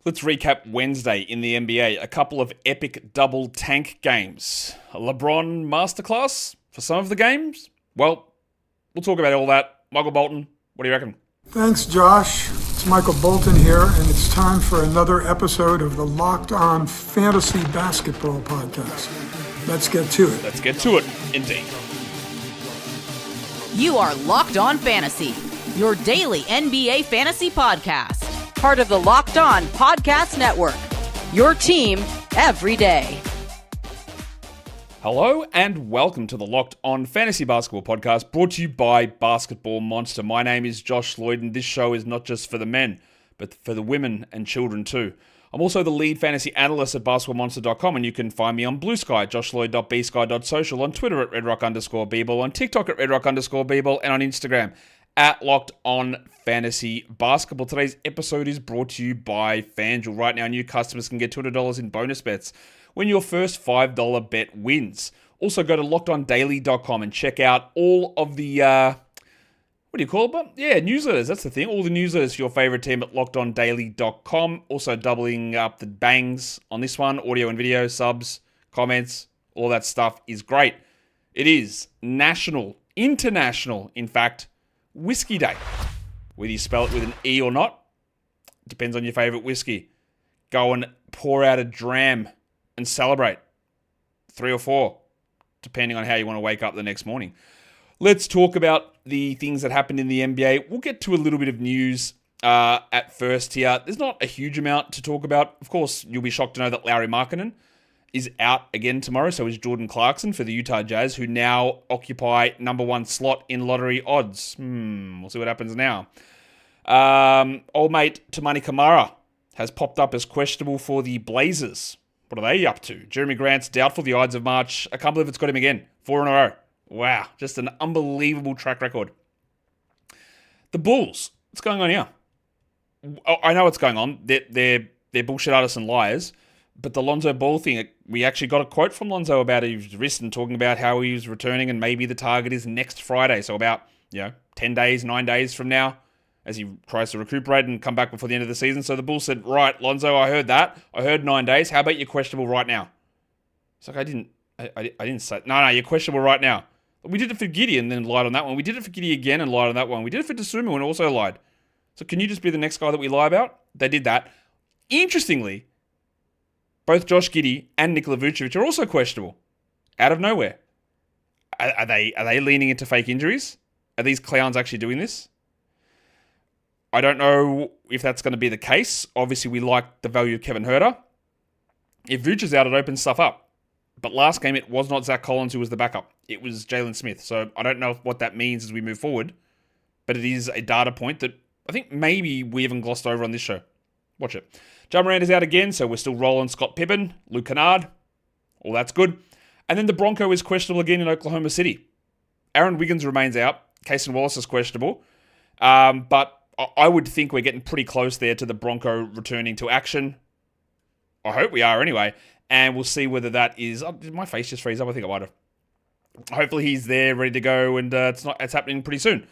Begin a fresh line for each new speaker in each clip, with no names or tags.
Let's recap Wednesday in the NBA. A couple of epic double tank games. A LeBron masterclass for some of the games. Well, we'll talk about all that. Michael Bolton, what do you reckon?
Thanks, Josh. It's Michael Bolton here, and it's time for another episode of the Locked On Fantasy Basketball Podcast. Let's get to it.
Let's get to it, indeed.
You are Locked On Fantasy, your daily NBA fantasy podcast. Part of the Locked On Podcast Network, your team every day.
Hello and welcome to the Locked On Fantasy Basketball Podcast, brought to you by Basketball Monster. My name is Josh Lloyd, and this show is not just for the men, but for the women and children too. I'm also the lead fantasy analyst at basketballmonster.com, and you can find me on Blue Sky, joshloyd.bsky.social, on Twitter at redrock_bball, on TikTok at redrock_bball, and on Instagram at Locked On Fantasy Basketball. Today's episode is brought to you by FanDuel. Right now, new customers can get $200 in bonus bets when your first $5 bet wins. Also, go to lockedondaily.com and check out all of the, what do you call it? Yeah, newsletters. That's the thing. All the newsletters for your favorite team at lockedondaily.com. Also, doubling up the bangs on this one. Audio and video, subs, comments, all that stuff is great. It is international, in fact, Whiskey Day. Whether you spell it with an E or not, depends on your favorite whiskey. Go and pour out a dram and celebrate. 3 or 4, depending on how you want to wake up the next morning. Let's talk about the things that happened in the NBA. We'll get to a little bit of news at first here. There's not a huge amount to talk about. Of course, you'll be shocked to know that Lauri Markkanen is out again tomorrow. So is Jordan Clarkson for the Utah Jazz, who now occupy number 1 slot in lottery odds. We'll see what happens now. Old mate Toumani Camara has popped up as questionable for the Blazers. What are they up to? Jeremy Grant's doubtful the Ides of March. I can't believe it's got him again. 4 in a row. Wow, just an unbelievable track record. The Bulls, what's going on here? I know what's going on. They're bullshit artists and liars. But the Lonzo Ball thing, we actually got a quote from Lonzo about his wrist and talking about how he was returning, and maybe the target is next Friday. So about 10 days, 9 days from now, as he tries to recuperate and come back before the end of the season. So the Bulls said, right, Lonzo, I heard that. I heard 9 days. How about you're questionable right now? It's like, I didn't say, no, you're questionable right now. We did it for Giddey and then lied on that one. We did it for Giddey again and lied on that one. We did it for Dosunmu and also lied. So can you just be the next guy that we lie about? They did that. Interestingly, both Josh Giddey and Nikola Jokic are also questionable. Out of nowhere. Are they leaning into fake injuries? Are these clowns actually doing this? I don't know if that's going to be the case. Obviously, we like the value of Kevin Huerter. If Vooch is out, it opens stuff up. But last game, it was not Zach Collins who was the backup. It was Jalen Smith. So I don't know what that means as we move forward. But it is a data point that I think maybe we haven't glossed over on this show. Watch it. Ja Morant is out again, so we're still rolling Scott Pippen, Luke Kennard. All that's good. And then the Bronco is questionable again in Oklahoma City. Aaron Wiggins remains out. Cason Wallace is questionable. But I would think we're getting pretty close there to the Bronco returning to action. I hope we are anyway. And we'll see whether that is... did my face just freeze up? I think I might have. Hopefully he's there, ready to go, and it's happening pretty soon.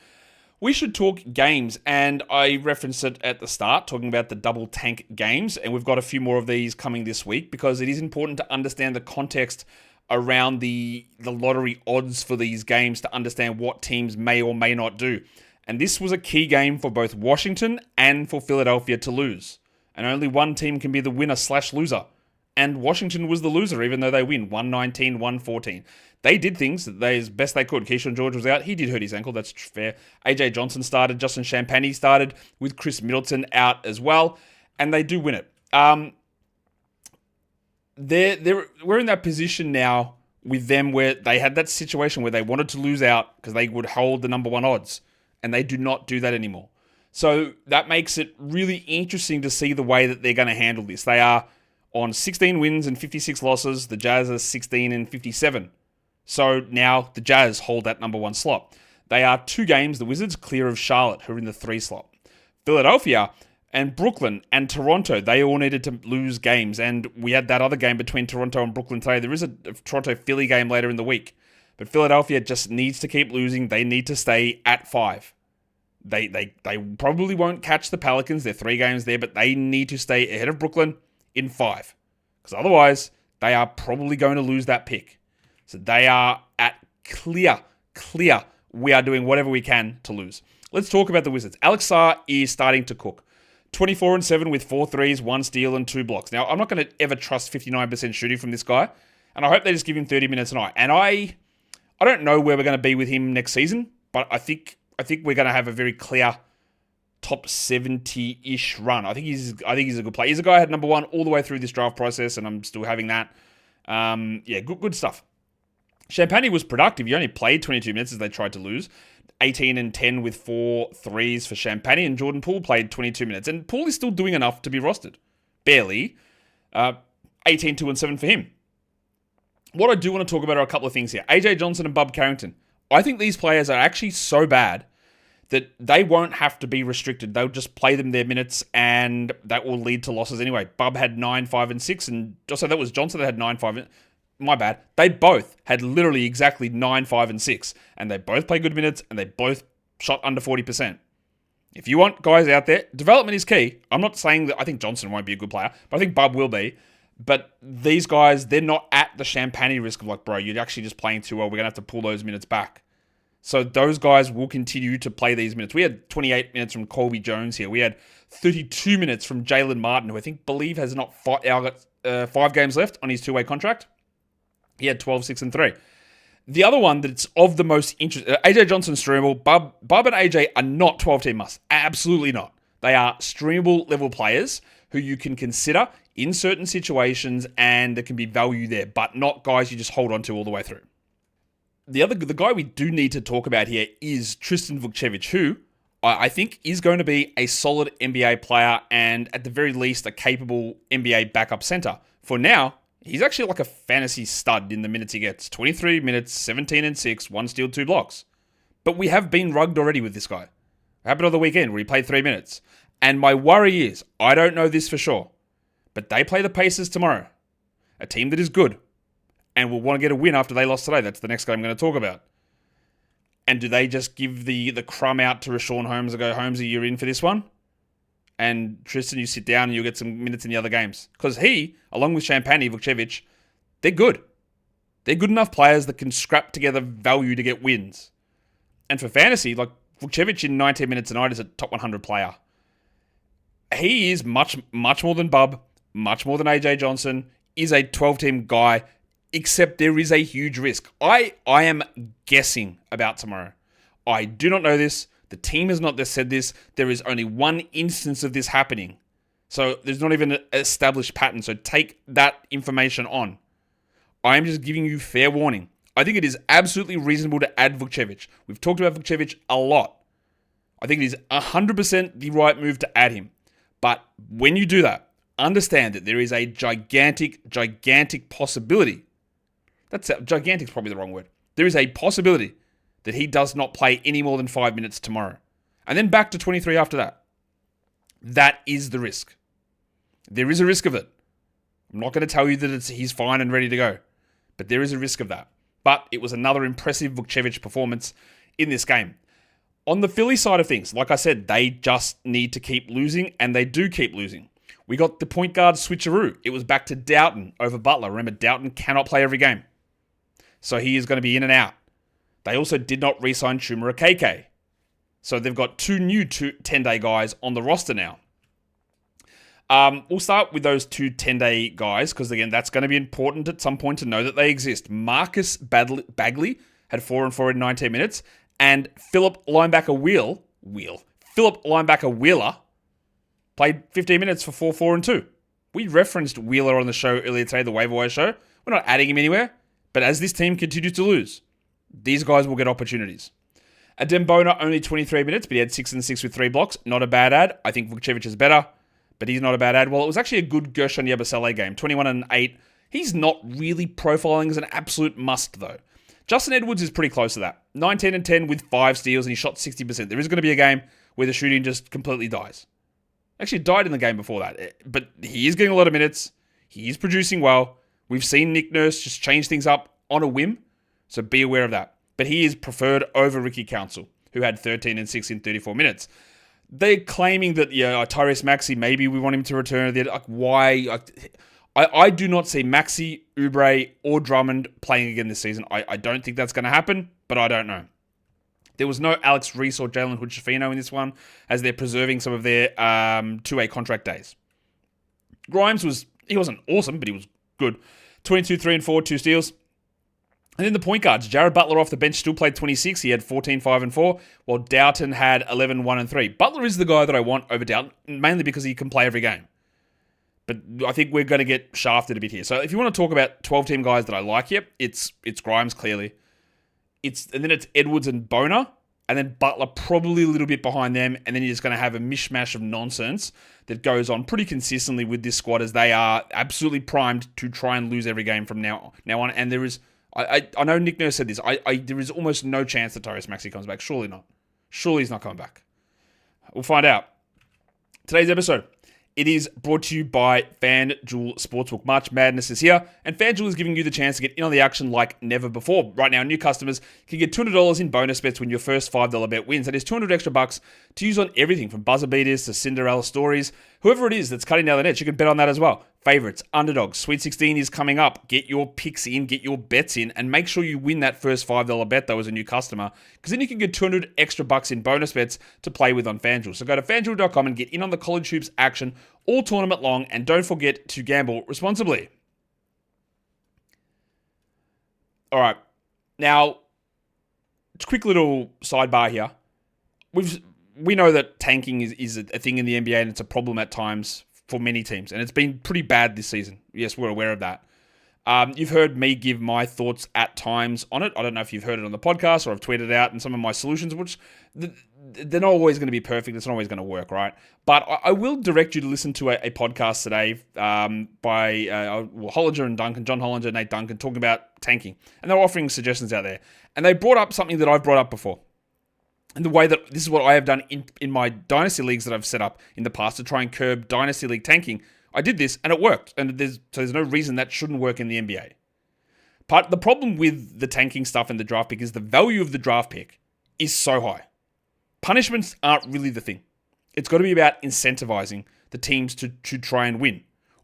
We should talk games, and I referenced it at the start, talking about the double tank games, and we've got a few more of these coming this week because it is important to understand the context around the lottery odds for these games to understand what teams may or may not do. And this was a key game for both Washington and for Philadelphia to lose. And only one team can be the winner/loser. And Washington was the loser, even though they win 119-114. They did things as best they could. Keyshawn George was out. He did hurt his ankle. That's fair. AJ Johnson started. Justin Champagnie started with Chris Middleton out as well. And they do win it. We're in that position now with them where they had that situation where they wanted to lose out because they would hold the number 1 odds. And they do not do that anymore. So that makes it really interesting to see the way that they're going to handle this. They are on 16 wins and 56 losses. The Jazz are 16 and 57. So now the Jazz hold that number 1 slot. They are 2 games, the Wizards, clear of Charlotte, who are in the 3 slot. Philadelphia and Brooklyn and Toronto, they all needed to lose games. And we had that other game between Toronto and Brooklyn today. There is a Toronto-Philly game later in the week. But Philadelphia just needs to keep losing. They need to stay at 5. They probably won't catch the Pelicans. They're 3 games there, but they need to stay ahead of Brooklyn in 5. Because otherwise, they are probably going to lose that pick. So they are at clear. We are doing whatever we can to lose. Let's talk about the Wizards. Alex Sarr is starting to cook. 24-7 with 4 threes, 1 steal, and 2 blocks. Now, I'm not going to ever trust 59% shooting from this guy, and I hope they just give him 30 minutes a night. And I don't know where we're going to be with him next season, but I think we're going to have a very clear top 70-ish run. I think he's a good player. He's a guy I had number 1 all the way through this draft process, and I'm still having that. Good stuff. Champagny was productive. He only played 22 minutes as they tried to lose. 18 and 10 with 4 threes for Champagny, and Jordan Poole played 22 minutes. And Poole is still doing enough to be rostered. Barely. 18, 2 and 7 for him. What I do want to talk about are a couple of things here. AJ Johnson and Bub Carrington. I think these players are actually so bad that they won't have to be restricted. They'll just play them their minutes, and that will lead to losses anyway. Bub had 9, 5, and 6, and so that was Johnson that had 9, 5, my bad. They both had literally exactly 9, 5, and 6, and they both played good minutes, and they both shot under 40%. If you want guys out there, development is key. I'm not saying that I think Johnson won't be a good player, but I think Bub will be. But these guys, they're not at the Champagny risk of like, bro, you're actually just playing too well. We're going to have to pull those minutes back. So those guys will continue to play these minutes. We had 28 minutes from Colby Jones here. We had 32 minutes from Jalen Martin, who I believe has not 5 games left on his 2-way contract. He had 12, 6, and 3. The other one that's of the most interest, AJ Johnson streamable. Bub and AJ are not 12-team musts. Absolutely not. They are streamable level players who you can consider in certain situations, and there can be value there, but not guys you just hold on to all the way through. The guy we do need to talk about here is Tristan Vukcevic, who I think is going to be a solid NBA player and at the very least a capable NBA backup center. For now, he's actually like a fantasy stud in the minutes he gets. 23 minutes, 17 and 6, 1 steal, 2 blocks. But we have been rugged already with this guy. It happened on the weekend where he played 3 minutes. And my worry is, I don't know this for sure, but they play the Pacers tomorrow. A team that is good and will want to get a win after they lost today. That's the next guy I'm going to talk about. And do they just give the crumb out to Rashawn Holmes and go, Holmesy, you're in for this one? And Tristan, you sit down and you'll get some minutes in the other games. Because he, along with Champagny, Vukcevic, they're good. They're good enough players that can scrap together value to get wins. And for fantasy, like Vukcevic in 19 minutes a night is a top 100 player. He is much more than Bub, much more than AJ Johnson, is a 12-team guy, except there is a huge risk. I am guessing about tomorrow. I do not know this. The team has not said this. There is only one instance of this happening. So there's not even an established pattern. So take that information on. I am just giving you fair warning. I think it is absolutely reasonable to add Vukcevic. We've talked about Vukcevic a lot. I think it is 100% the right move to add him. But when you do that, understand that there is a gigantic possibility. Gigantic is probably the wrong word. There is a possibility that he does not play any more than 5 minutes tomorrow. And then back to 23 after that. That is the risk. There is a risk of it. I'm not going to tell you that he's fine and ready to go. But there is a risk of that. But it was another impressive Vukcevic performance in this game. On the Philly side of things, like I said, they just need to keep losing, and they do keep losing. We got the point guard switcheroo. It was back to Doughton over Butler. Remember, Doughton cannot play every game. So he is going to be in and out. They also did not re-sign Chuma Okeke. So they've got 2 new 10-day guys on the roster now. We'll start with those 2 10-day guys, because again, that's going to be important at some point to know that they exist. Marcus Bagley had 4 and 4 in 19 minutes, and Philip Linebacker Wheeler played 15 minutes for 4, 4, and 2. We referenced Wheeler on the show earlier today, the waiver wire show. We're not adding him anywhere, but as this team continues to lose, these guys will get opportunities. Adembona only 23 minutes, but he had 6 and 6 with 3 blocks. Not a bad ad. I think Vukcevic is better, but he's not a bad ad. Well, it was actually a good Gershon Yabusele game, 21 and 8. He's not really profiling as an absolute must, though. Justin Edwards is pretty close to that. 19 and 10 with 5 steals, and he shot 60%. There is going to be a game where the shooting just completely dies. Actually, it died in the game before that, but he is getting a lot of minutes. He is producing well. We've seen Nick Nurse just change things up on a whim, so be aware of that. But he is preferred over Ricky Council, who had 13 and 6 in 34 minutes. They're claiming that, Tyrese Maxey, maybe we want him to return. Like, why? I do not see Maxey, Oubre, or Drummond playing again this season. I don't think that's going to happen, but I don't know. There was no Alex Reese or Jalen Hood-Schifino in this one, as they're preserving some of their 2A contract days. Grimes he wasn't awesome, but he was good. 22, 3 and 4, 2 steals. And then the point guards, Jared Butler off the bench still played 26. He had 14, 5 and 4, while Doughton had 11, 1 and 3. Butler is the guy that I want over Doughton, mainly because he can play every game. But I think we're going to get shafted a bit here. So if you want to talk about 12-team guys that I like here, it's Grimes, clearly. And then it's Edwards and Boner, and then Butler probably a little bit behind them, and then you're just going to have a mishmash of nonsense that goes on pretty consistently with this squad, as they are absolutely primed to try and lose every game from now on. And there is, I know Nick Nurse said this, there is almost no chance that Tyrese Maxey comes back. Surely not. Surely he's not coming back. We'll find out. Today's episode, it is brought to you by FanDuel Sportsbook. March Madness is here, and FanDuel is giving you the chance to get in on the action like never before. Right now, new customers can get $200 in bonus bets when your first $5 bet wins. That is $200 extra bucks to use on everything from buzzer beaters to Cinderella stories. Whoever it is that's cutting down the nets, you can bet on that as well. Favorites, underdogs, Sweet 16 is coming up. Get your picks in, get your bets in, and make sure you win that first $5 bet though as a new customer, because then you can get $200 extra bucks in bonus bets to play with on FanDuel. So go to FanDuel.com and get in on the college hoops action all tournament long, and don't forget to gamble responsibly. All right, now, just a quick little sidebar here. We know that tanking is a thing in the NBA, and it's a problem at times for many teams, and it's been pretty bad this season. Yes, we're aware of that. You've heard me give my thoughts at times on it. I don't know if you've heard it on the podcast or I've tweeted out and some of my solutions, which they're not always going to be perfect. It's not always going to work, right? But I will direct you to listen to a podcast today by Hollinger and Duncan, John Hollinger, Nate Duncan, talking about tanking. And they're offering suggestions out there. And they brought up something that I've brought up before. And the way that this is what I have done in my dynasty leagues that I've set up in the past to try and curb dynasty league tanking. I did this and it worked. And there's no reason that shouldn't work in the NBA. The problem with the tanking stuff and the draft pick is the value of the draft pick is so high. Punishments aren't really the thing. It's got to be about incentivizing the teams to try and win,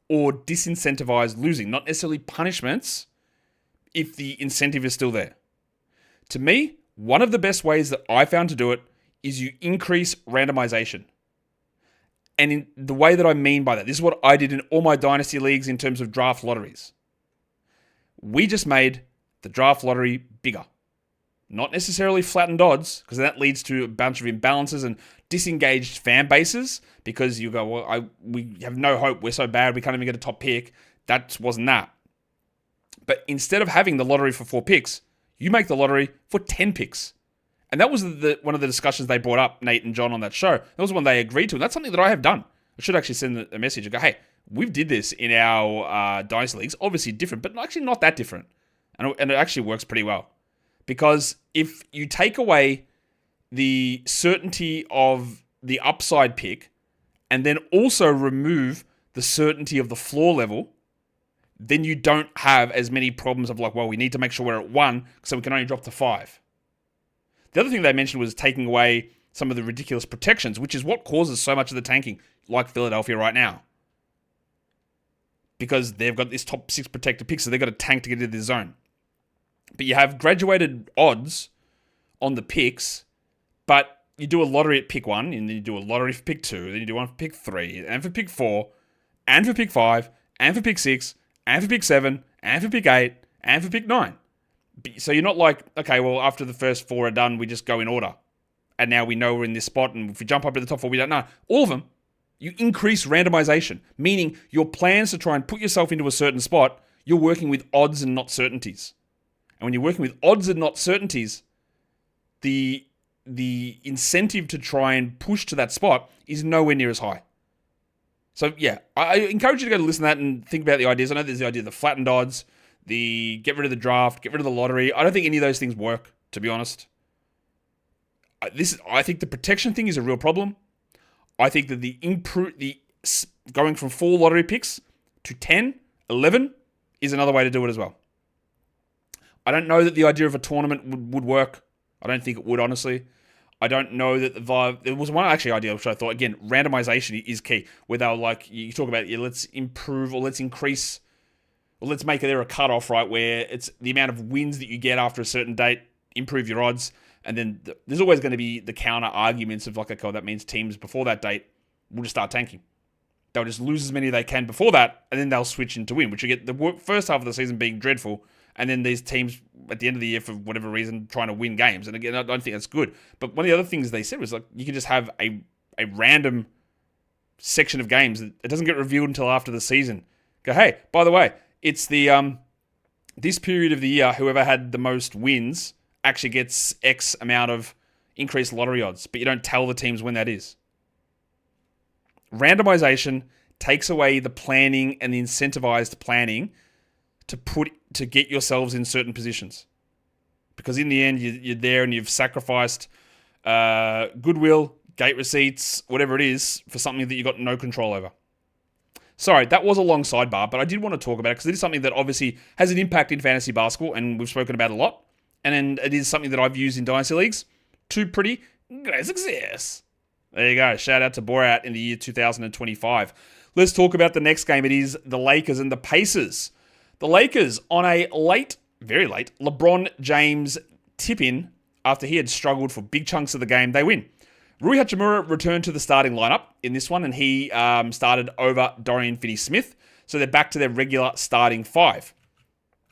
or disincentivize losing, not necessarily punishments if the incentive is still there. To me, one of the best ways that I found to do it is you increase randomization. And in the way that I mean by that, this is what I did in all my dynasty leagues in terms of draft lotteries. We just made the draft lottery bigger. Not necessarily flattened odds, because that leads to a bunch of imbalances and disengaged fan bases, because you go, well, we have no hope, we're so bad, we can't even get a top pick. That wasn't that. But instead of having the lottery for 4 picks, you make the lottery for 10 picks. And that was one of the discussions they brought up, Nate and John, on that show. That was one they agreed to, and that's something that I have done. I should actually send a message and go, hey, we've did this in our dynasty leagues, obviously different, but actually not that different. And it actually works pretty well. Because if you take away the certainty of the upside pick and then also remove the certainty of the floor level, then you don't have as many problems of like, well, we need to make sure we're at 1 so we can only drop to 5. The other thing they mentioned was taking away some of the ridiculous protections, which is what causes so much of the tanking, like Philadelphia right now. Because they've got this top 6 protected pick, so they've got to tank to get into the zone. But you have graduated odds on the picks, but you do a lottery at pick 1, and then you do a lottery for pick 2, then you do one for pick 3, and for pick 4, and for pick 5, and for pick 6, and for pick 7, and for pick 8, and for pick 9. So you're not like, okay, well, after the first 4 are done, we just go in order. And now we know we're in this spot, and if we jump up to the top 4, we don't know. All of them, you increase randomization, meaning your plans to try and put yourself into a certain spot, you're working with odds and not certainties. And when you're working with odds and not certainties, the incentive to try and push to that spot is nowhere near as high. So yeah, I encourage you to go to listen to that and think about the ideas. I know there's the idea of the flattened odds, the get rid of the draft, get rid of the lottery. I don't think any of those things work, to be honest. I think the protection thing is a real problem. I think that the going from 4 lottery picks to 10, 11 is another way to do it as well. I don't know that the idea of a tournament would work. I don't think it would, honestly. I don't know that the Vibe... There was one actually idea which I thought, again, randomization is key. Where they were like, you talk about, let's improve or let's increase... Or let's make there a cutoff, right? Where it's the amount of wins that you get after a certain date, improve your odds. And then there's always going to be the counter arguments of like, okay, that means teams before that date will just start tanking. They'll just lose as many as they can before that, and then they'll switch into win, which you get the first half of the season being dreadful, and then these teams at the end of the year, for whatever reason, trying to win games. And again, I don't think that's good. But one of the other things they said was like, you can just have a random section of games that it doesn't get revealed until after the season. Go, hey, by the way, it's the this period of the year, whoever had the most wins actually gets X amount of increased lottery odds, but you don't tell the teams when that is. Randomization takes away the planning and the incentivized planning to get yourselves in certain positions. Because in the end, you're there and you've sacrificed goodwill, gate receipts, whatever it is, for something that you've got no control over. Sorry, that was a long sidebar, but I did want to talk about it because it is something that obviously has an impact in fantasy basketball, and we've spoken about a lot. And then it is something that I've used in Dynasty Leagues to pretty great success. There you go. Shout out to Borat in the year 2025. Let's talk about the next game. It is the Lakers and the Pacers. The Lakers on a late, very late, LeBron James tip-in after he had struggled for big chunks of the game. They win. Rui Hachimura returned to the starting lineup in this one, and he started over Dorian Finney-Smith. So they're back to their regular starting five.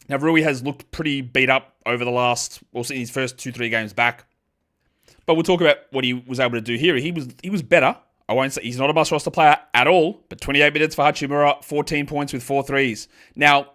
Now, Rui has looked pretty beat up over the last, in his first 2-3 games back. But we'll talk about what he was able to do here. He was better. I won't say he's not a must-roster player at all, but 28 minutes for Hachimura, 14 points with 4 threes. Now,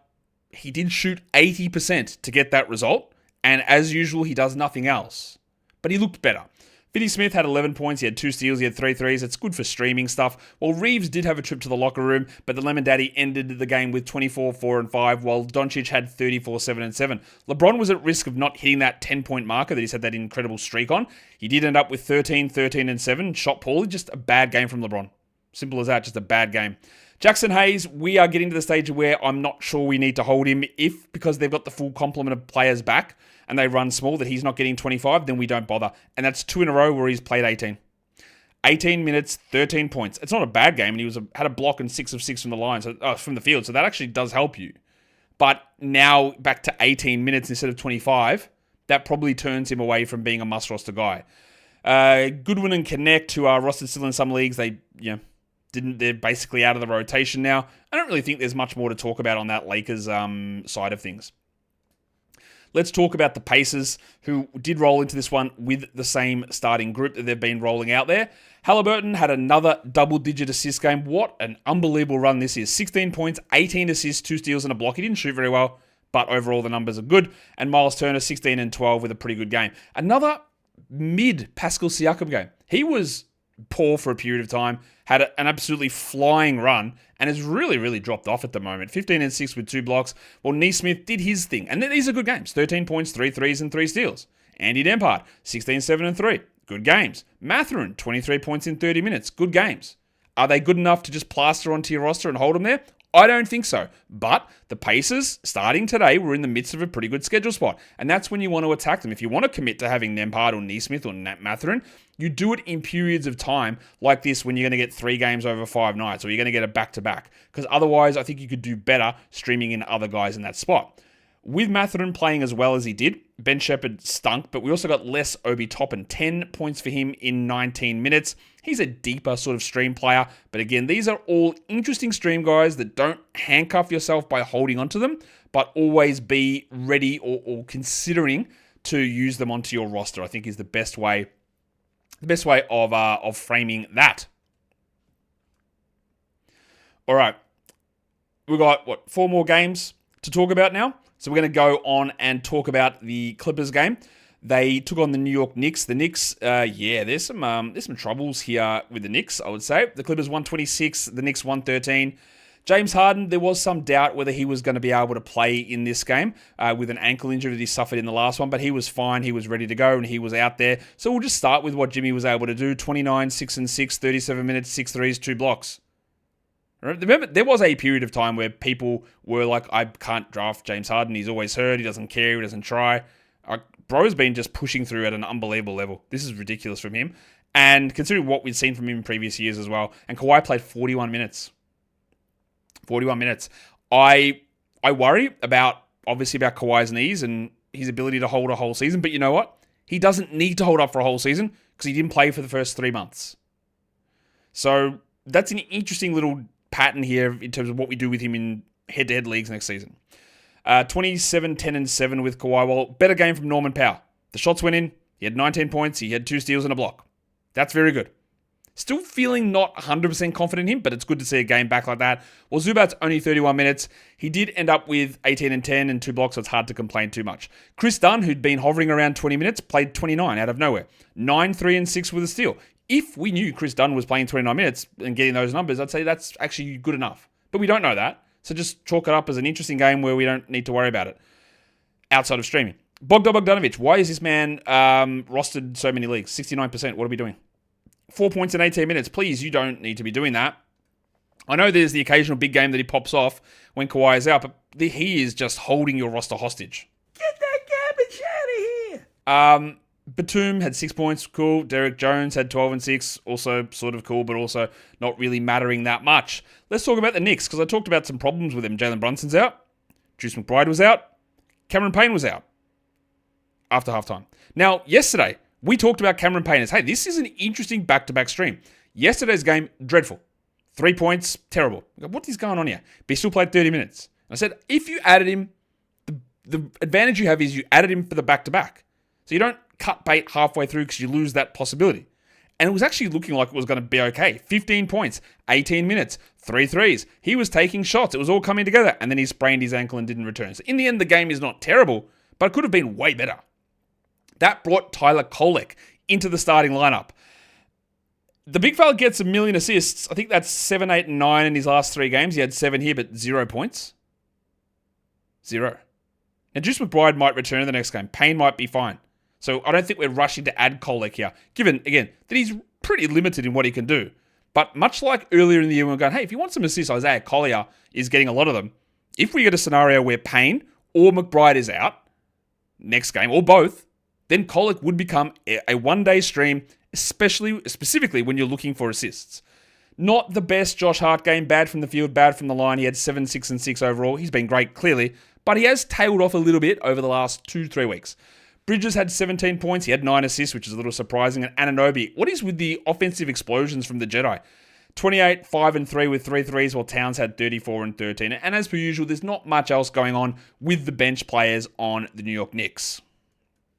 he did shoot 80% to get that result, and as usual, he does nothing else. But he looked better. Finney-Smith had 11 points, he had 2 steals, he had 3 threes. It's good for streaming stuff. Well, Reeves did have a trip to the locker room, but the Lemon Daddy ended the game with 24, 4, and 5, while Doncic had 34, 7, and 7. LeBron was at risk of not hitting that 10-point marker that he's had that incredible streak on. He did end up with 13, 13, and 7. Shot poorly, just a bad game from LeBron. Simple as that, just a bad game. Jackson Hayes, we are getting to the stage where I'm not sure we need to hold him because they've got the full complement of players back and they run small, that he's not getting 25, then we don't bother. And that's 2 in a row where he's played 18. 18 minutes, 13 points. It's not a bad game, and he had a block and 6 of 6 from the line, from the field, so that actually does help you. But now back to 18 minutes instead of 25, that probably turns him away from being a must-roster guy. Goodwin and Connect, who are rostered still in some leagues, they're basically out of the rotation now. I don't really think there's much more to talk about on that Lakers side of things. Let's talk about the Pacers, who did roll into this one with the same starting group that they've been rolling out there. Halliburton had another double-digit assist game. What an unbelievable run this is. 16 points, 18 assists, 2 steals, and a block. He didn't shoot very well, but overall the numbers are good. And Miles Turner, 16 and 12 with a pretty good game. Another mid-Pascal Siakam game. He was poor for a period of time, had an absolutely flying run, and has really, really dropped off at the moment. 15 and 6 with 2 blocks. Well, Nesmith did his thing, and these are good games. 13 points, 3 threes, and 3 steals. Andy Dempard, 16, 7, and 3. Good games. Mathurin, 23 points in 30 minutes. Good games. Are they good enough to just plaster onto your roster and hold them there? I don't think so. But the Pacers, starting today, were in the midst of a pretty good schedule spot. And that's when you want to attack them. If you want to commit to having Nembhard or Nesmith or Mathurin, you do it in periods of time like this when you're going to get 3 games over 5 nights, or you're going to get a back-to-back. Because otherwise, I think you could do better streaming in other guys in that spot. With Mathurin playing as well as he did, Ben Shepherd stunk, but we also got less Obi Toppin. 10 points for him in 19 minutes. He's a deeper sort of stream player, but again, these are all interesting stream guys that don't handcuff yourself by holding onto them, but always be ready or considering to use them onto your roster, I think is the best way of framing that. All right, we've got, 4 more games to talk about now? So we're going to go on and talk about the Clippers game. They took on the New York Knicks. The Knicks, there's some troubles here with the Knicks, I would say. The Clippers 126, the Knicks 113. James Harden, there was some doubt whether he was going to be able to play in this game with an ankle injury that he suffered in the last one, but he was fine. He was ready to go, and he was out there. So we'll just start with what Jimmy was able to do. 29, 6 and 6, 37 minutes, 6 threes, 2 blocks. Remember, there was a period of time where people were like, I can't draft James Harden. He's always hurt. He doesn't care. He doesn't try. I bro's been just pushing through at an unbelievable level. This is ridiculous from him. And considering what we've seen from him in previous years as well. And Kawhi played 41 minutes. 41 minutes. I worry about Kawhi's knees and his ability to hold a whole season. But you know what? He doesn't need to hold up for a whole season because he didn't play for the first 3 months. So that's an interesting little pattern here in terms of what we do with him in head-to-head leagues next season. 27, 10, and 7 with Kawhi. Well, better game from Norman Powell. The shots went in. He had 19 points. He had 2 steals and a block. That's very good. Still feeling not 100% confident in him, but it's good to see a game back like that. Well, Zubac's only 31 minutes. He did end up with 18 and 10 and 2 blocks, so it's hard to complain too much. Chris Dunn, who'd been hovering around 20 minutes, played 29 out of nowhere. 9, 3, and 6 with a steal. If we knew Chris Dunn was playing 29 minutes and getting those numbers, I'd say that's actually good enough. But we don't know that, so just chalk it up as an interesting game where we don't need to worry about it outside of streaming. Bogdanovic, why is this man rostered so many leagues? 69%, what are we doing? 4 points in 18 minutes. Please, you don't need to be doing that. I know there's the occasional big game that he pops off when Kawhi is out, but he is just holding your roster hostage. Get that garbage out of here! Batum had 6 points, cool. Derek Jones had 12 and 6, also sort of cool, but also not really mattering that much. Let's talk about the Knicks, because I talked about some problems with them. Jalen Brunson's out. Juice McBride was out. Cameron Payne was out after halftime. Now, yesterday, we talked about Cameron Payne as, hey, this is an interesting back-to-back stream. Yesterday's game, dreadful. 3 points, terrible. What is going on here? But he still played 30 minutes. I said, if you added him, the advantage you have is you added him for the back-to-back. So you don't cut bait halfway through because you lose that possibility. And it was actually looking like it was going to be okay. 15 points, 18 minutes, 3 threes. He was taking shots. It was all coming together. And then he sprained his ankle and didn't return. So in the end, the game is not terrible, but it could have been way better. That brought Tyler Kolek into the starting lineup. The big fella gets 1 million assists. I think that's 7, 8, and 9 in his last 3 games. He had 7 here, but 0 points. 0. Now, Juice McBride might return in the next game. Payne might be fine. So I don't think we're rushing to add Kolek here, given, again, that he's pretty limited in what he can do. But much like earlier in the year when we were going, hey, if you want some assists, Isaiah Collier is getting a lot of them. If we get a scenario where Payne or McBride is out next game, or both, then Kolek would become a one-day stream, specifically when you're looking for assists. Not the best Josh Hart game, bad from the field, bad from the line. He had 7, 6, and 6 overall. He's been great, clearly, but he has tailed off a little bit over the last 2-3 weeks. Bridges had 17 points. He had 9 assists, which is a little surprising. And Anunoby, what is with the offensive explosions from the Jedi? 28, 5, and 3 with 3 threes, while Towns had 34 and 13. And as per usual, there's not much else going on with the bench players on the New York Knicks.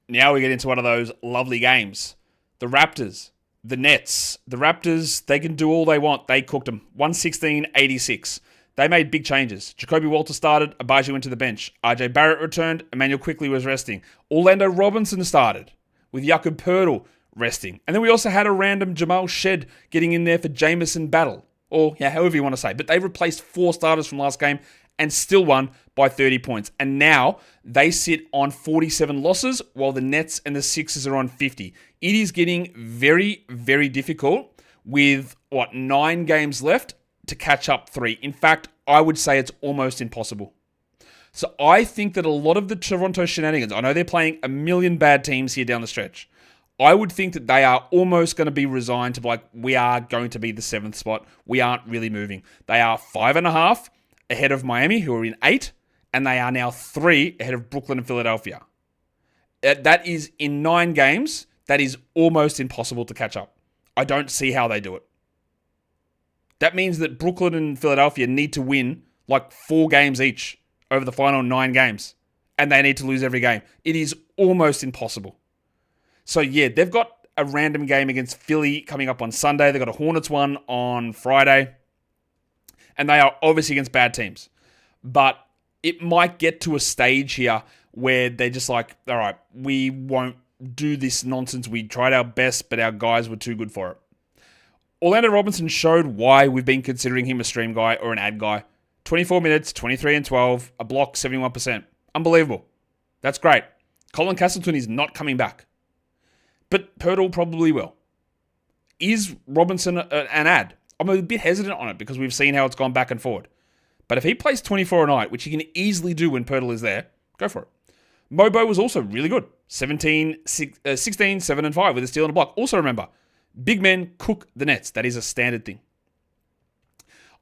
Now we get into one of those lovely games. The Raptors, the Nets. The Raptors, they can do all they want. They cooked them. 116-86. They made big changes. Jacoby Walter started. Abaji went to the bench. RJ Barrett returned. Emmanuel Quickley was resting. Orlando Robinson started with Jakob Poeltl resting. And then we also had a random Jamal Shed getting in there for Jamison Battle. Or, yeah, however you want to say. But they replaced 4 starters from last game and still won by 30 points. And now they sit on 47 losses while the Nets and the Sixers are on 50. It is getting very, very difficult with, 9 games left to catch up 3. In fact, I would say it's almost impossible. So I think that a lot of the Toronto shenanigans, I know they're playing a million bad teams here down the stretch. I would think that they are almost going to be resigned to be like, we are going to be the 7th spot. We aren't really moving. They are 5.5 ahead of Miami, who are in 8, and they are now 3 ahead of Brooklyn and Philadelphia. That is in 9 games. That is almost impossible to catch up. I don't see how they do it. That means that Brooklyn and Philadelphia need to win like 4 games each over the final 9 games. And they need to lose every game. It is almost impossible. So yeah, they've got a random game against Philly coming up on Sunday. They've got a Hornets one on Friday. And they are obviously against bad teams. But it might get to a stage here where they're just like, all right, we won't do this nonsense. We tried our best, but our guys were too good for it. Orlando Robinson showed why we've been considering him a stream guy or an ad guy. 24 minutes, 23 and 12, a block, 71%. Unbelievable. That's great. Colin Castleton is not coming back. But Poeltl probably will. Is Robinson an ad? I'm a bit hesitant on it because we've seen how it's gone back and forward. But if he plays 24 a night, which he can easily do when Poeltl is there, go for it. Mobo was also really good. 16, 7 and 5 with a steal and a block. Also remember, big men cook the nets. That is a standard thing.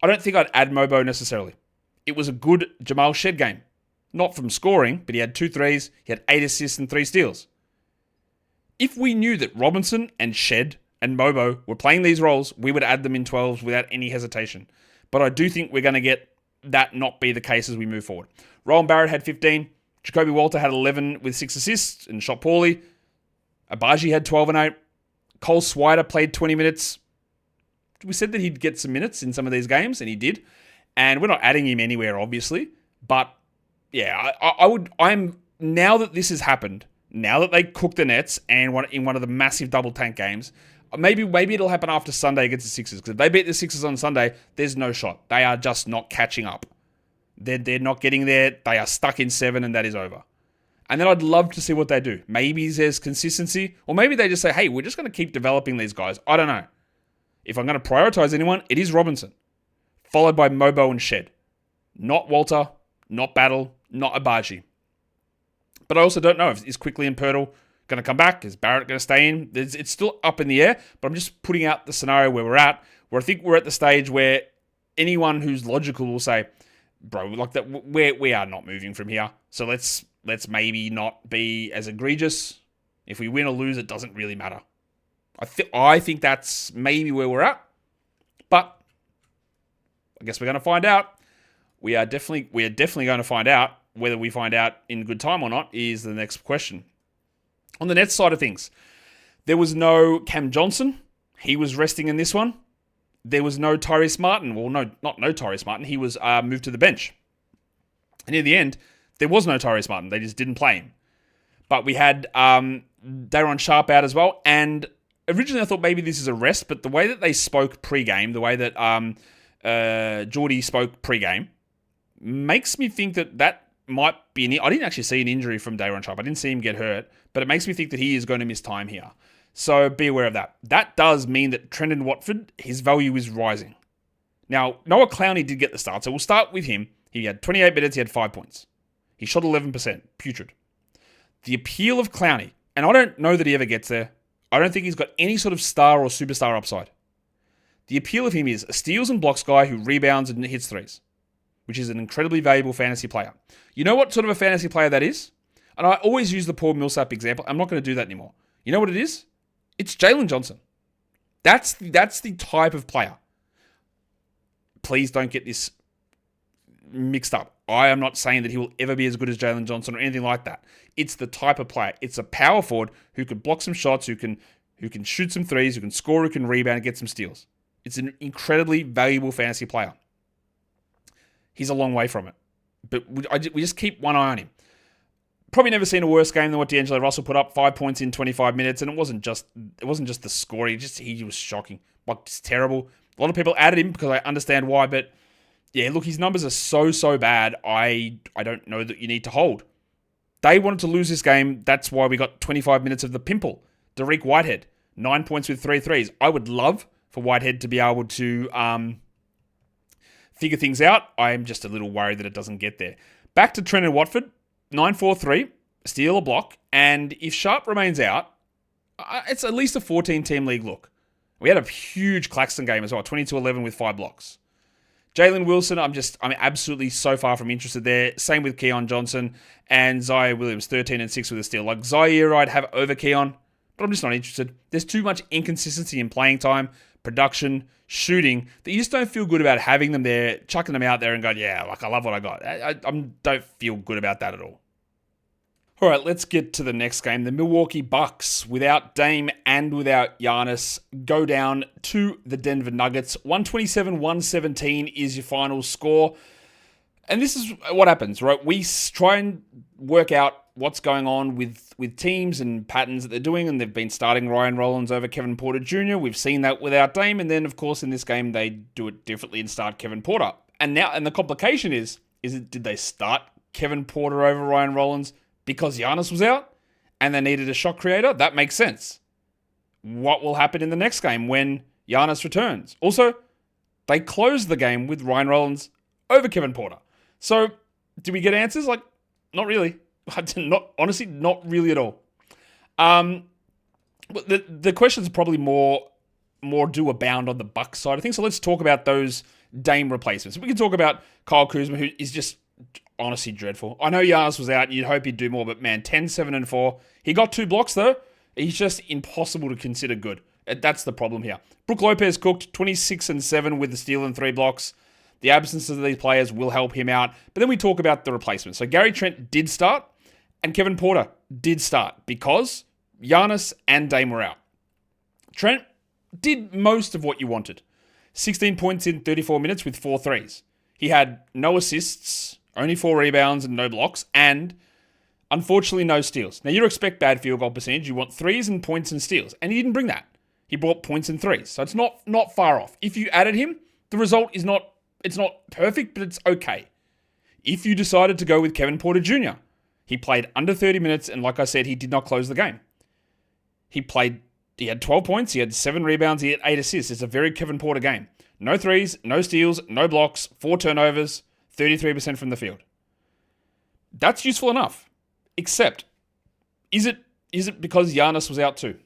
I don't think I'd add Mobo necessarily. It was a good Jamal Shed game. Not from scoring, but he had 2 threes, he had 8 assists and 3 steals. If we knew that Robinson and Shed and Mobo were playing these roles, we would add them in 12s without any hesitation. But I do think we're going to get that not be the case as we move forward. Rowan Barrett had 15. Jacoby Walter had 11 with 6 assists and shot poorly. Abaji had 12 and 8. Cole Swider played 20 minutes. We said that he'd get some minutes in some of these games, and he did. And we're not adding him anywhere, obviously. But, yeah, I'm now that this has happened, now that they cooked the Nets and in one of the massive double tank games, maybe it'll happen after Sunday against the Sixers. Because if they beat the Sixers on Sunday, there's no shot. They are just not catching up. They're not getting there. They are stuck in 7, and that is over. And then I'd love to see what they do. Maybe there's consistency, or maybe they just say, hey, we're just going to keep developing these guys. I don't know. If I'm going to prioritize anyone, it is Robinson, followed by Mobo and Shed. Not Walter, not Battle, not Abaji. But I also don't know is Quickly and Pirtle going to come back? Is Barrett going to stay in? It's still up in the air, but I'm just putting out the scenario where we're at, where I think we're at the stage where anyone who's logical will say, bro, like that, we are not moving from here. So let's maybe not be as egregious. If we win or lose, it doesn't really matter. I think that's maybe where we're at. But I guess we're going to find out. We are definitely going to find out. Whether we find out in good time or not is the next question. On the Nets side of things, there was no Cam Johnson. He was resting in this one. There was no Tyrese Martin. Well, no Tyrese Martin. He was moved to the bench. And in the end, there was no Tyrese Martin. They just didn't play him. But we had Day'Ron Sharpe out as well. And originally I thought maybe this is a rest, but the way that they spoke pre-game, the way that Geordie spoke pre-game, makes me think that might be I didn't actually see an injury from Day'Ron Sharpe. I didn't see him get hurt, but it makes me think that he is going to miss time here. So be aware of that. That does mean that Trendon Watford, his value is rising. Now, Noah Clowney did get the start, so we'll start with him. He had 28 minutes, he had 5 points. He shot 11%, putrid. The appeal of Clowney, and I don't know that he ever gets there. I don't think he's got any sort of star or superstar upside. The appeal of him is a steals and blocks guy who rebounds and hits threes, which is an incredibly valuable fantasy player. You know what sort of a fantasy player that is? And I always use the Paul Millsap example. I'm not going to do that anymore. You know what it is? It's Jalen Johnson. That's the type of player. Please don't get this mixed up. I am not saying that he will ever be as good as Jalen Johnson or anything like that. It's the type of player. It's a power forward who can block some shots, who can shoot some threes, who can score, who can rebound and get some steals. It's an incredibly valuable fantasy player. He's a long way from it. But we just keep one eye on him. Probably never seen a worse game than what D'Angelo Russell put up. 5 points in 25 minutes, and it wasn't just the score. He was shocking. Like, just terrible. A lot of people added him because I understand why, but yeah, look, his numbers are so bad. I don't know that you need to hold. They wanted to lose this game. That's why we got 25 minutes of the pimple. Dariq Whitehead, 9 points with 3 threes. I would love for Whitehead to be able to figure things out. I'm just a little worried that it doesn't get there. Back to Trendon Watford, 9-4-3, steal a block, and if Sharpe remains out, it's at least a 14-team league look. We had a huge Claxton game as well, 22-11 with 5 blocks. Jalen Wilson, I'm absolutely so far from interested there. Same with Keon Johnson and Zaire Williams, 13-6 with a steal. Like Zaire, I'd have over Keon, but I'm just not interested. There's too much inconsistency in playing time, production, shooting, that you just don't feel good about having them there, chucking them out there and going, yeah, like I love what I got. I don't feel good about that at all. All right, let's get to the next game. The Milwaukee Bucks, without Dame and without Giannis, go down to the Denver Nuggets. 127-117 is your final score. And this is what happens, right? We try and work out what's going on with teams and patterns that they're doing, and they've been starting Ryan Rollins over Kevin Porter Jr. We've seen that without Dame, and then, of course, in this game, they do it differently and start Kevin Porter. And the complication is did they start Kevin Porter over Ryan Rollins because Giannis was out and they needed a shot creator? That makes sense. What will happen in the next game when Giannis returns? Also, they closed the game with Ryan Rollins over Kevin Porter. So, do we get answers? Like, not really. Not really at all. But the questions probably more do abound on the Bucks side of things. So let's talk about those Dame replacements. We can talk about Kyle Kuzma, who is just honestly dreadful. I know Giannis was out and you'd hope he'd do more, but man, 10, 7, and 4. He got 2 blocks though. He's just impossible to consider good. That's the problem here. Brook Lopez cooked 26 and 7 with the steal and 3 blocks. The absence of these players will help him out. But then we talk about the replacements. So Gary Trent did start and Kevin Porter did start because Giannis and Dame were out. Trent did most of what you wanted. 16 points in 34 minutes with 4 threes. He had no assists, only 4 rebounds and no blocks, and unfortunately no steals. Now you expect bad field goal percentage. You want threes and points and steals, and he didn't bring that. He brought points and threes, so it's not far off. If you added him, the result is not perfect, but it's okay. If you decided to go with Kevin Porter Jr., he played under 30 minutes, and like I said, he did not close the game. He had 12 points, he had 7 rebounds, he had 8 assists. It's a very Kevin Porter game. No threes, no steals, no blocks, 4 turnovers, 33% from the field. That's useful enough. Except, is it because Giannis was out too?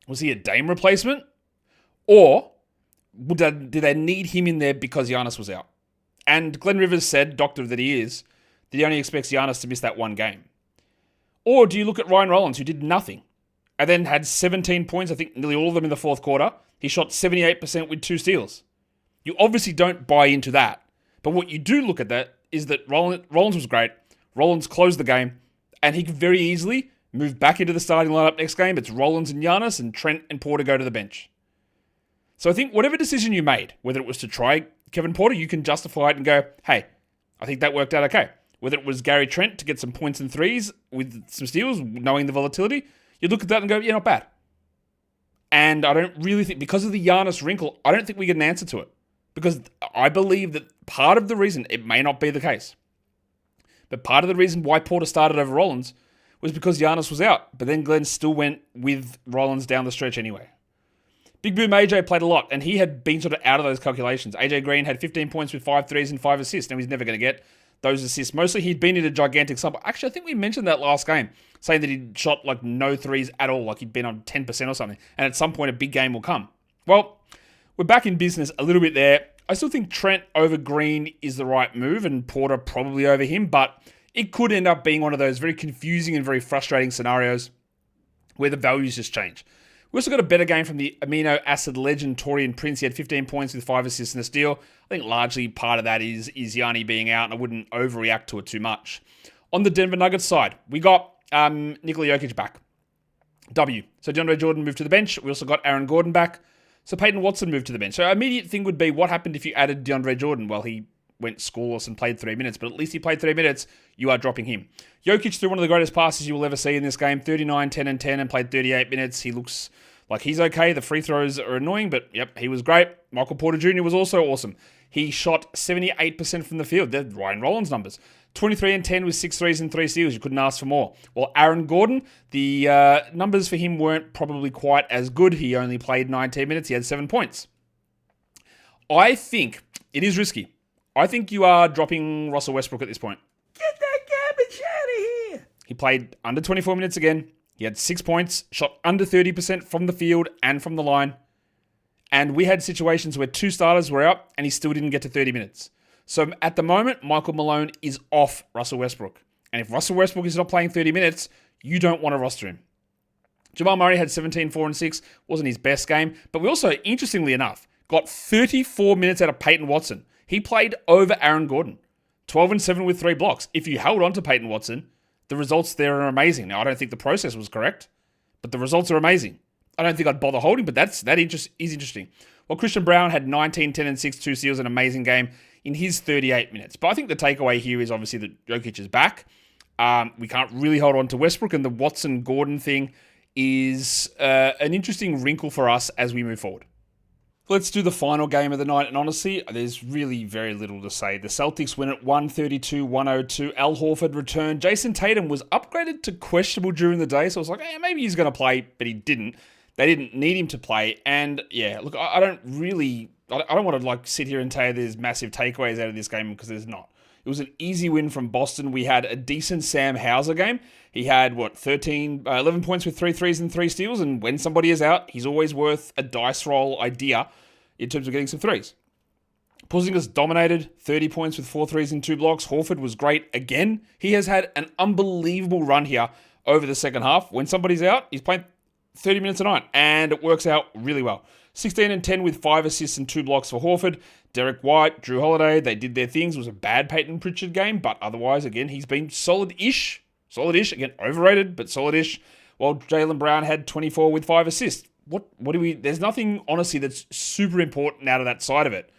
Was he a Dame replacement? Or did they need him in there because Giannis was out? And Glenn Rivers said, doctor that he is, that he only expects Giannis to miss that one game. Or do you look at Ryan Rollins, who did nothing, and then had 17 points, I think nearly all of them in the fourth quarter. He shot 78% with 2 steals. You obviously don't buy into that. But what you do look at that is that Rollins was great. Rollins closed the game, and he could very easily move back into the starting lineup next game. It's Rollins and Giannis, and Trent and Porter go to the bench. So I think whatever decision you made, whether it was to try Kevin Porter, you can justify it and go, hey, I think that worked out okay. Whether it was Gary Trent to get some points and threes with some steals, knowing the volatility, you look at that and go, yeah, not bad. And I don't really think, because of the Giannis wrinkle, I don't think we get an answer to it. Because I believe that part of the reason, it may not be the case, but part of the reason why Porter started over Rollins was because Giannis was out. But then Glenn still went with Rollins down the stretch anyway. Big Boom AJ played a lot, and he had been sort of out of those calculations. AJ Green had 15 points with 5 threes and 5 assists. Now he's never going to get those assists. Mostly he'd been in a gigantic slump. Actually, I think we mentioned that last game, saying that he'd shot like no threes at all, like he'd been on 10% or something. And at some point, a big game will come. Well, we're back in business a little bit there. I still think Trent over Green is the right move, and Porter probably over him, but it could end up being one of those very confusing and very frustrating scenarios where the values just change. We also got a better game from the amino acid legend Torian Prince. He had 15 points with 5 assists and a steal. I think largely part of that is Yanni being out, and I wouldn't overreact to it too much. On the Denver Nuggets side, we got Nikola Jokic back. W. So DeAndre Jordan moved to the bench. We also got Aaron Gordon back. So Peyton Watson moved to the bench. So our immediate thing would be, what happened if you added DeAndre Jordan? Well, he went scoreless and played 3 minutes, but at least he played 3 minutes. You are dropping him. Jokic threw one of the greatest passes you will ever see in this game. 39, 10, and 10, and played 38 minutes. He looks like he's okay. The free throws are annoying, but yep, he was great. Michael Porter Jr. was also awesome. He shot 78% from the field. They're Ryan Rollins numbers. 23 and 10 with 6 threes and 3 steals. You couldn't ask for more. Well, Aaron Gordon, the numbers for him weren't probably quite as good. He only played 19 minutes. He had 7 points. I think it is risky. I think you are dropping Russell Westbrook at this point.
Get that garbage out of here.
He played under 24 minutes again. He had 6 points, shot under 30% from the field and from the line. And we had situations where 2 starters were out and he still didn't get to 30 minutes. So at the moment, Michael Malone is off Russell Westbrook. And if Russell Westbrook is not playing 30 minutes, you don't want to roster him. Jamal Murray had 17, 4, and 6. Wasn't his best game. But we also, interestingly enough, got 34 minutes out of Peyton Watson. He played over Aaron Gordon. 12 and 7 with 3 blocks. If you held on to Peyton Watson, the results there are amazing. Now, I don't think the process was correct, but the results are amazing. I don't think I'd bother holding, but is interesting. Well, Christian Brown had 19, 10, and 6, 2 steals, an amazing game in his 38 minutes. But I think the takeaway here is obviously that Jokic is back. We can't really hold on to Westbrook, and the Watson-Gordon thing is an interesting wrinkle for us as we move forward. Let's do the final game of the night, and honestly, there's really very little to say. The Celtics win at 132-102. Al Horford returned. Jason Tatum was upgraded to questionable during the day, so I was like, maybe he's going to play, but he didn't. They didn't need him to play, and yeah, look, I don't really I don't want to sit here and tell you there's massive takeaways out of this game because there's not. It was an easy win from Boston. We had a decent Sam Hauser game. He had, 11 points with 3 threes and 3 steals, and when somebody is out, he's always worth a dice roll idea in terms of getting some threes. Porzingis dominated, 30 points with 4 threes and 2 blocks. Horford was great again. He has had an unbelievable run here over the second half. When somebody's out, he's playing 30 minutes a night, and it works out really well. 16 and 10 with 5 assists and 2 blocks for Horford. Derek White, Drew Holiday, they did their things. It was a bad Peyton Pritchard game, but otherwise, again, he's been solid-ish. Solid-ish, again, overrated, but solid-ish. While Jaylen Brown had 24 with 5 assists. There's nothing, honestly, that's super important out of that side of it.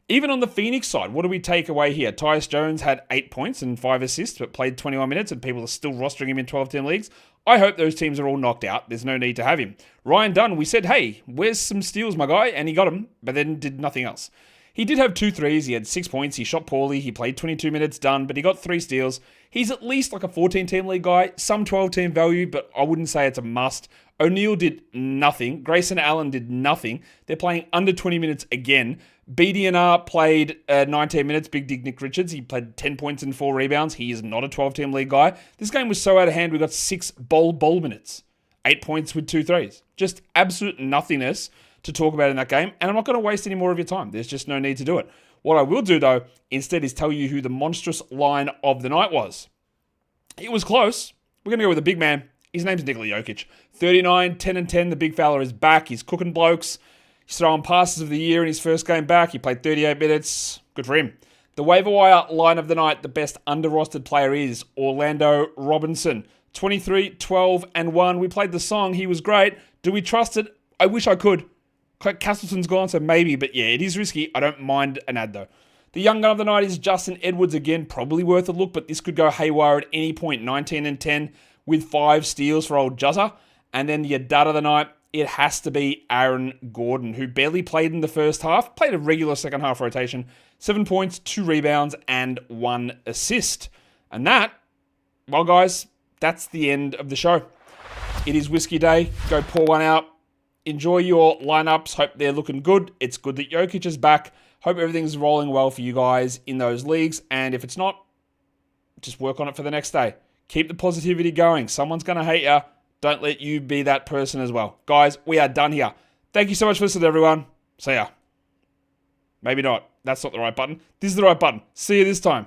Even on the Phoenix side, what do we take away here? Tyus Jones had 8 points and 5 assists, but played 21 minutes, and people are still rostering him in 12-team leagues. I hope those teams are all knocked out. There's no need to have him. Ryan Dunn, we said, hey, where's some steals, my guy? And he got them, but then did nothing else. He did have 2 threes. He had 6 points. He shot poorly. He played 22 minutes, done, but he got 3 steals. He's at least like a 14-team league guy, some 12-team value, but I wouldn't say it's a must. O'Neal did nothing. Grayson Allen did nothing. They're playing under 20 minutes again. BDNR played 19 minutes. Big Dick Nick Richards. He played 10 points and 4 rebounds. He is not a 12-team league guy. This game was so out of hand, we got 6 bowl minutes. 8 points with 2 threes. Just absolute nothingness to talk about in that game, and I'm not going to waste any more of your time. There's just no need to do it. What I will do, though, instead is tell you who the monstrous line of the night was. It was close. We're going to go with a big man. His name's Nikola Jokic. 39, 10 and 10. The big fella is back. He's cooking blokes. He's throwing passes of the year in his first game back. He played 38 minutes. Good for him. The waiver wire line of the night, the best under-rostered player is Orlando Robinson. 23, 12, and 1. We played the song. He was great. Do we trust it? I wish I could. Castleton's gone, so maybe, but yeah, it is risky. I don't mind an ad, though. The young gun of the night is Justin Edwards again. Probably worth a look, but this could go haywire at any point. 19 and 10 with 5 steals for old Jutta. And then the dud of the night, it has to be Aaron Gordon, who barely played in the first half. Played a regular second half rotation. 7 points, 2 rebounds, and 1 assist. And that, well, guys, that's the end of the show. It is Whiskey Day. Go pour one out. Enjoy your lineups. Hope they're looking good. It's good that Jokic is back. Hope everything's rolling well for you guys in those leagues. And if it's not, just work on it for the next day. Keep the positivity going. Someone's going to hate you. Don't let you be that person as well. Guys, we are done here. Thank you so much for listening, everyone. See ya. Maybe not. That's not the right button. This is the right button. See you this time.